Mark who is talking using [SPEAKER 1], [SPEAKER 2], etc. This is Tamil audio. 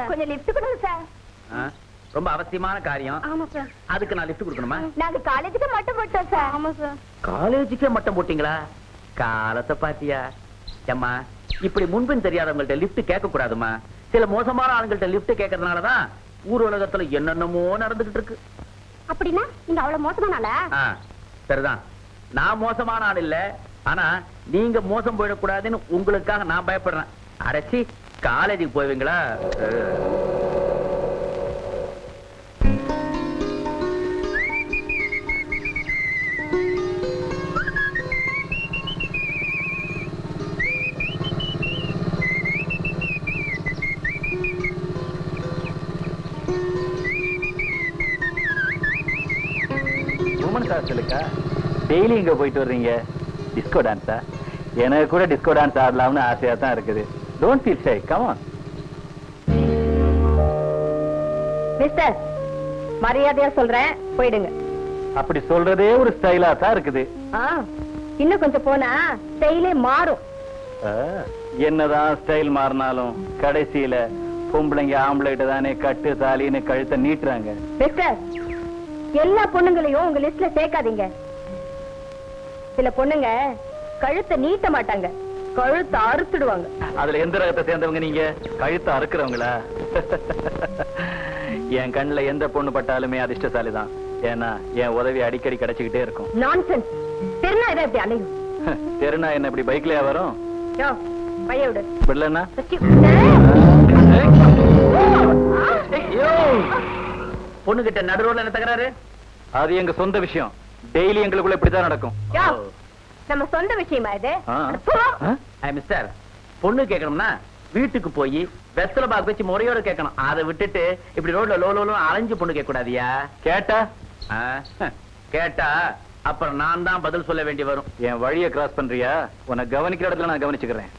[SPEAKER 1] கொஞ்சம் லிஃப்ட் கொடுங்க சார்.
[SPEAKER 2] ரொம்ப அவசியமான காரியம்.
[SPEAKER 1] ஆமா சார்.
[SPEAKER 2] அதுக்கு நான் லிஃப்ட் கொடுக்கணுமா?
[SPEAKER 1] நாங்க காலேஜுக்கு மட்டும் போட்டோம் சார். ஆமா சார்.
[SPEAKER 2] காலேஜுக்கே மட்டும் போட்டீங்களா? காலத்தை பாத்தியா? ஏம்மா, இப்படி முன்பின் தெரியாதவங்கள்ட்ட லிஃப்ட் கேட்க கூடாதுமா. சில மோசமான ஆளுங்கள்ட்ட லிஃப்ட் கேட்கறதுனாலதான் ஊர் உலகத்துல என்னென்னமோ நடந்துகிட்டு இருக்கு.
[SPEAKER 1] அப்படின்னா நீங்க அவ்வளவு மோசமானால?
[SPEAKER 2] சரிதான், நான் மோசமான ஆள் இல்ல. ஆனா நீங்க மோசம் போயிடக்கூடாதுன்னு உங்களுக்காக நான் பயப்படுறேன். அடைச்சி காலேஜுக்கு போவீங்களா? டெய்லி இங்க போயிட்டு வர்றீங்க. டிஸ்கோ டான்ஸா? எனக்கு கூட டிஸ்கோ டான்ஸ் ஆடலாம்னு ஆசையா தான் இருக்குது. Don't feel shy, come on.
[SPEAKER 1] Mister, மரியாதையா சொல்றேன், போயிடுங்க.
[SPEAKER 2] அப்படி சொல்றதே ஒரு ஸ்டைலா தான் இருக்குது.
[SPEAKER 1] இன்னும் கொஞ்சம் போனா ஸ்டைலே மாறும்.
[SPEAKER 2] என்னதான் ஸ்டைல் மாறினாலும் கடைசியில பொம்பளைங்க ஆம்பளைகிட்ட தானே கட்டு தாலின்னு கழுத்தை நீட்டுறாங்க.
[SPEAKER 1] மிஸ்டர், எல்லா பொண்ணுங்களையும் உங்க லிஸ்ட்ல சேர்க்காதீங்க. சில பொண்ணுங்க கழுத்தை நீட்ட மாட்டாங்க, கழுத்தை அறுத்துடுவாங்க.
[SPEAKER 2] அதுல எந்த ரகத்தை சேர்ந்தவங்க நீங்க? கழுத்தை அறுக்கிறவங்களா? என் கண்ணுல எந்த பொண்ணு பட்டாலுமே அதிர்ஷ்டசாலி தான். ஏன்னா என் உதவி அடிக்கடி கிடைச்சுக்கிட்டே இருக்கும்.
[SPEAKER 1] நான்சென்ஸ். தெருனா இதை எப்படி அலையும்?
[SPEAKER 2] தெருனா என்ன இப்படி பைக்லயா வரும்?
[SPEAKER 1] பைய விடு.
[SPEAKER 2] விடலன்னா பொண்ணு கிட்ட நடுரோல என்ன தகராறு? அது எங்க சொந்த விஷயம். டெய்லி எங்களுக்குள்ள இப்படிதான் நடக்கும்.
[SPEAKER 1] நம்ம சொந்த விஷயமா இது?
[SPEAKER 2] மிஸ்டர், பொண்ணு கேட்கணும்னா வீட்டுக்கு போய் வெத்தலை பாக்கு வச்சு முறையோட கேட்கணும். அதை விட்டுட்டு இப்படி ரோட்ல லோலோ அலைஞ்சு பொண்ணு கேட்க கூடாதியா? கேட்டா அப்புறம் நான் தான் பதில் சொல்ல வேண்டி வரும். என் வழியை கிராஸ் பண்றியா? உன்னை கவனிக்கிற இடத்துல நான் கவனிச்சுக்கிறேன்.